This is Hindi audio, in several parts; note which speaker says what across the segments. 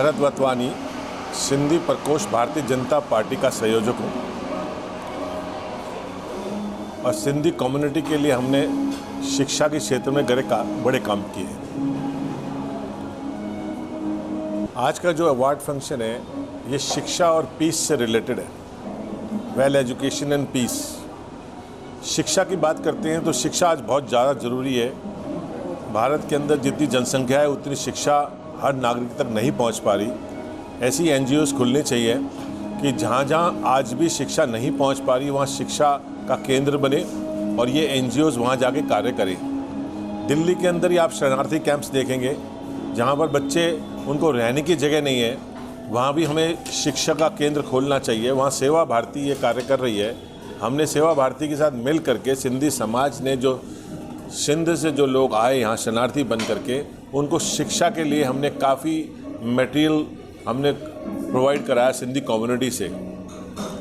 Speaker 1: भरत वतवानी, सिंधी प्रकोष्ठ भारतीय जनता पार्टी का संयोजक हूँ और सिंधी कम्युनिटी के लिए हमने शिक्षा के क्षेत्र में बड़े काम किए हैं। आज का जो अवार्ड फंक्शन है ये शिक्षा और पीस से रिलेटेड है। Well education and peace. शिक्षा की बात करते हैं तो शिक्षा आज बहुत ज़्यादा ज़रूरी है। भारत के अंदर जितनी जनसंख्या है उतनी शिक्षा हर नागरिक तक नहीं पहुंच पा रही। ऐसी एनजीओज़ खुलनी चाहिए कि जहां जहां आज भी शिक्षा नहीं पहुंच पा रही वहां शिक्षा का केंद्र बने और ये एनजीओज़ वहां जाके कार्य करें। दिल्ली के अंदर ही आप शरणार्थी कैंप्स देखेंगे जहां पर बच्चे उनको रहने की जगह नहीं है, वहाँ भी हमें शिक्षा का केंद्र खोलना चाहिए। वहाँ सेवा भारती ये कार्य कर रही है। हमने सेवा भारती के साथ मिल करके सिंधी समाज ने जो सिंध से जो लोग आए यहाँ शरणार्थी बन करके उनको शिक्षा के लिए हमने काफ़ी मटेरियल हमने प्रोवाइड कराया सिंधी कम्युनिटी से।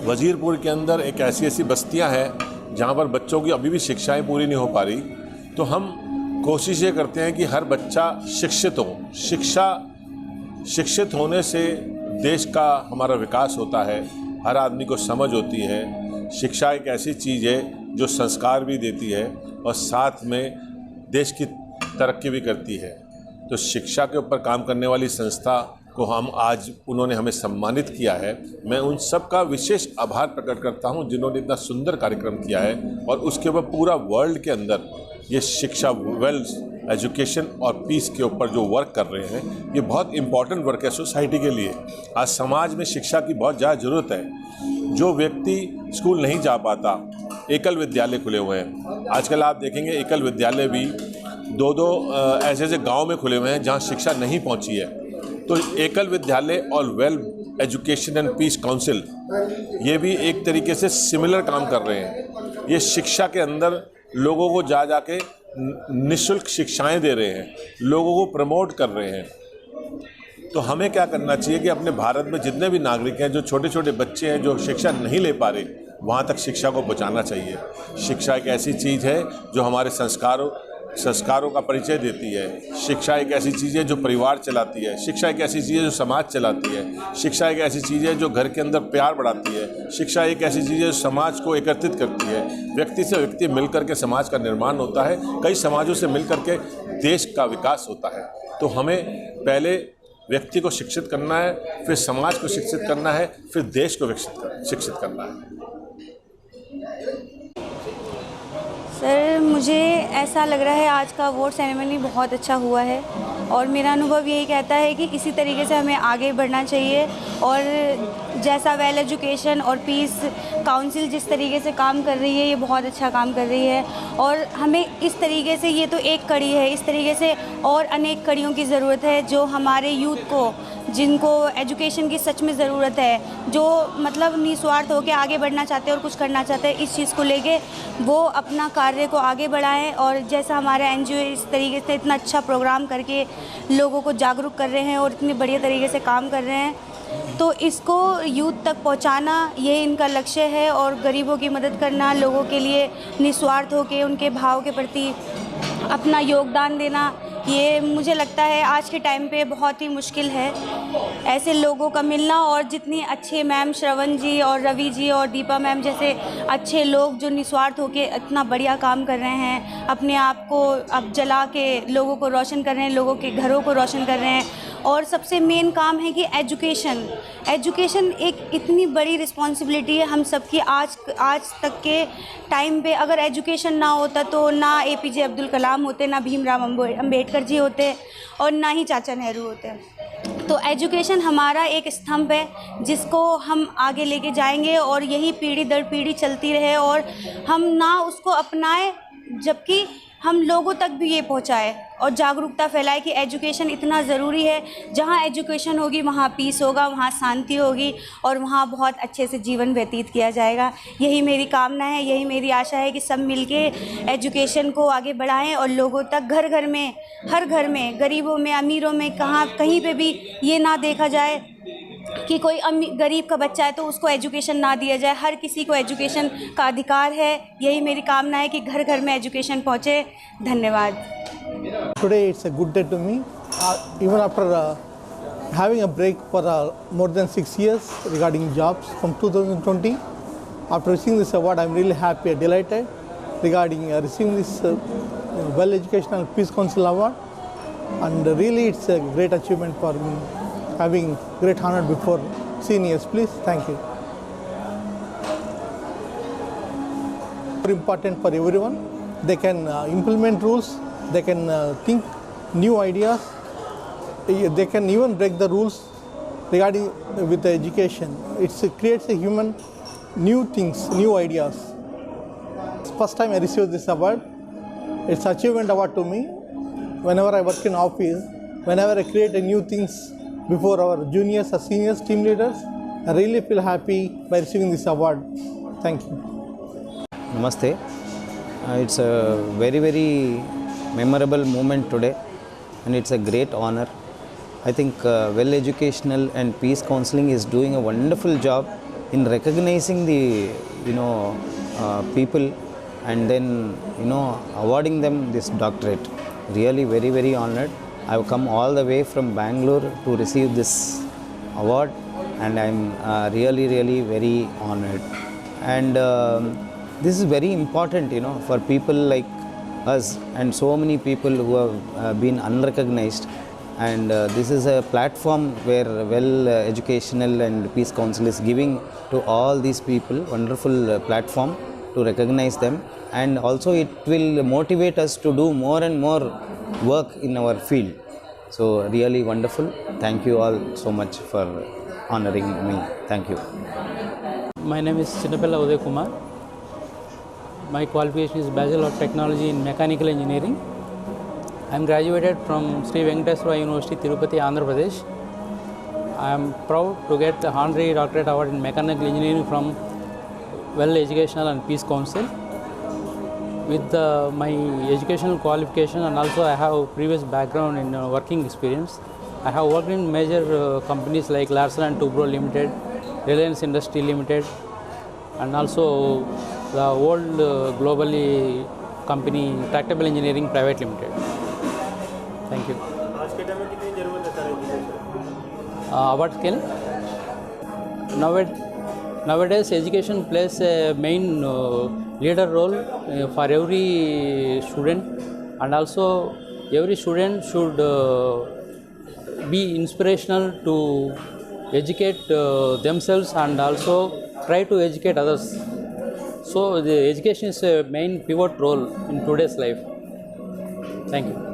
Speaker 1: वजीरपुर के अंदर एक ऐसी बस्तियाँ हैं जहाँ पर बच्चों की अभी भी शिक्षाएँ पूरी नहीं हो पा रही। तो हम कोशिश ये करते हैं कि हर बच्चा शिक्षित हो। शिक्षित होने से देश का हमारा विकास होता है, हर आदमी को समझ होती है। शिक्षा एक ऐसी चीज़ है जो संस्कार भी देती है और साथ में देश की तरक्की भी करती है। तो शिक्षा के ऊपर काम करने वाली संस्था को उन्होंने हमें सम्मानित किया है। मैं उन सब का विशेष आभार प्रकट करता हूं जिन्होंने इतना सुंदर कार्यक्रम किया है और उसके ऊपर पूरा वर्ल्ड के अंदर ये शिक्षा, वेल्थ, एजुकेशन और पीस के ऊपर जो वर्क कर रहे हैं ये बहुत इम्पॉर्टेंट वर्क है सोसाइटी के लिए। आज समाज में शिक्षा की बहुत ज़्यादा ज़रूरत है। जो व्यक्ति स्कूल नहीं जा पाता, एकल विद्यालय खुले हुए हैं। आजकल आप देखेंगे एकल विद्यालय भी दो ऐसे गांव में खुले हुए हैं जहां शिक्षा नहीं पहुंची है। तो एकल विद्यालय और well education and piece council ये भी एक तरीके से सिमिलर काम कर रहे हैं। ये शिक्षा के अंदर लोगों को जाके निःशुल्क शिक्षाएं दे रहे हैं, लोगों को प्रमोट कर रहे हैं। तो हमें क्या करना चाहिए कि अपने भारत में जितने भी नागरिक हैं, जो छोटे छोटे बच्चे हैं जो शिक्षा नहीं ले पा रहे, वहाँ तक शिक्षा को पहुँचाना चाहिए। शिक्षा एक ऐसी चीज़ है जो हमारे संस्कारों का परिचय देती है। शिक्षा एक ऐसी चीज़ है जो परिवार चलाती है। शिक्षा एक ऐसी चीज़ है जो समाज चलाती है। शिक्षा एक ऐसी चीज़ है जो घर के अंदर प्यार बढ़ाती है। शिक्षा एक ऐसी चीज़ है जो समाज को एकत्रित करती है। व्यक्ति से व्यक्ति मिलकर के समाज का निर्माण होता है, कई समाजों से मिलकर के देश का विकास होता है। तो हमें पहले व्यक्ति को शिक्षित करना है, फिर समाज को शिक्षित करना है, फिर देश को शिक्षित करना है।
Speaker 2: सर, मुझे ऐसा लग रहा है आज का अवार्ड सेरेमनी बहुत अच्छा हुआ है और मेरा अनुभव यही कहता है कि इसी तरीके से हमें आगे बढ़ना चाहिए। और जैसा वेल एजुकेशन और पीस काउंसिल जिस तरीके से काम कर रही है ये बहुत अच्छा काम कर रही है और हमें इस तरीके से, ये तो एक कड़ी है, इस तरीके से और अनेक कड़ियों की ज़रूरत है जो हमारे यूथ को, जिनको एजुकेशन की सच में ज़रूरत है, जो मतलब निस्वार्थ होकर आगे बढ़ना चाहते हैं और कुछ करना चाहते हैं, इस चीज़ को लेके वो अपना कार्य को आगे बढ़ाएं। और जैसा हमारा एनजीओ इस तरीके से इतना अच्छा प्रोग्राम करके लोगों को जागरूक कर रहे हैं और इतने बढ़िया तरीके से काम कर रहे हैं, तो इसको यूथ तक पहुंचाना ये इनका लक्ष्य है। और गरीबों की मदद करना, लोगों के लिए निस्वार्थ होकर उनके भाव के प्रति अपना योगदान देना, ये मुझे लगता है आज के टाइम पे बहुत ही मुश्किल है ऐसे लोगों का मिलना। और जितनी अच्छे मैम श्रवण जी और रवि जी और दीपा मैम जैसे अच्छे लोग जो निस्वार्थ होके इतना बढ़िया काम कर रहे हैं, अपने आप को अब जला के लोगों को रोशन कर रहे हैं, लोगों के घरों को रोशन कर रहे हैं। और सबसे मेन काम है कि एजुकेशन एक इतनी बड़ी रिस्पॉन्सिबिलिटी है हम सबकी। आज तक के टाइम पे अगर एजुकेशन ना होता तो ना एपीजे अब्दुल कलाम होते, ना भीमराव अम्बेडकर जी होते और ना ही चाचा नेहरू होते। तो एजुकेशन हमारा एक स्तंभ है जिसको हम आगे लेके जाएंगे और यही पीढ़ी दर पीढ़ी चलती रहे और हम ना उसको अपनाएं, जबकि हम लोगों तक भी ये पहुंचाए और जागरूकता फैलाए कि एजुकेशन इतना ज़रूरी है। जहाँ एजुकेशन होगी वहाँ पीस होगा, वहाँ शांति होगी और वहाँ बहुत अच्छे से जीवन व्यतीत किया जाएगा। यही मेरी कामना है, यही मेरी आशा है कि सब मिलके एजुकेशन को आगे बढ़ाएं और लोगों तक, घर घर में, हर घर में, गरीबों में, अमीरों में, कहीं पे भी ये ना देखा जाए कि कोई गरीब का बच्चा है तो उसको एजुकेशन ना दिया जाए। हर किसी को एजुकेशन का अधिकार है। यही मेरी कामना है कि घर घर में एजुकेशन पहुँचे। धन्यवाद।
Speaker 3: Today it's a good day to me. Even after having a break for more than 6 years regarding jobs from 2020. After receiving this award, I'm really happy and delighted regarding receiving this Well Educational Peace Council Award. And really it's a great achievement for me, having great honor before seniors. Please, thank you. Very important for everyone. They can implement rules, they can think new ideas, they can even break the rules regarding with the education. It creates a human new things, new ideas. It's first time I received this award. It's achievement award to me. Whenever I work in office, whenever I create new things before our juniors or seniors, team leaders, I really feel happy by receiving this award. Thank you.
Speaker 4: Namaste. It's a very, very memorable moment today, and it's a great honor. I think Well Educational and Peace Counseling is doing a wonderful job in recognizing the people and then awarding them this doctorate. Really very, very honored. I've come all the way from Bangalore to receive this award, and I'm really, really very honored. And this is very important, for people like us and so many people who have been unrecognized. And this is a platform where Well Educational and Peace Council is giving to all these people wonderful platform to recognize them, and also it will motivate us to do more and more work in our field. So really wonderful. Thank you all so much for honoring me. Thank you.
Speaker 5: My name is Chinnapella Uday Kumar. My qualification is Bachelor of Technology in Mechanical Engineering. I am graduated from Sri Venkateswara University, Tirupati, Andhra Pradesh. I am proud to get the Honorary Doctorate Award in Mechanical Engineering from Well Educational and Peace Council. With my educational qualification, and also I have previous background in working experience. I have worked in major companies like Larsen & Toubro Limited, Reliance Industry Limited, and also the old globally company Tractable Engineering Private Limited. Thank you. Award scale? Nowadays, education plays a main leader role for every student, and also every student should be inspirational to educate themselves and also try to educate others. So the education is a main pivot role in today's life. Thank you.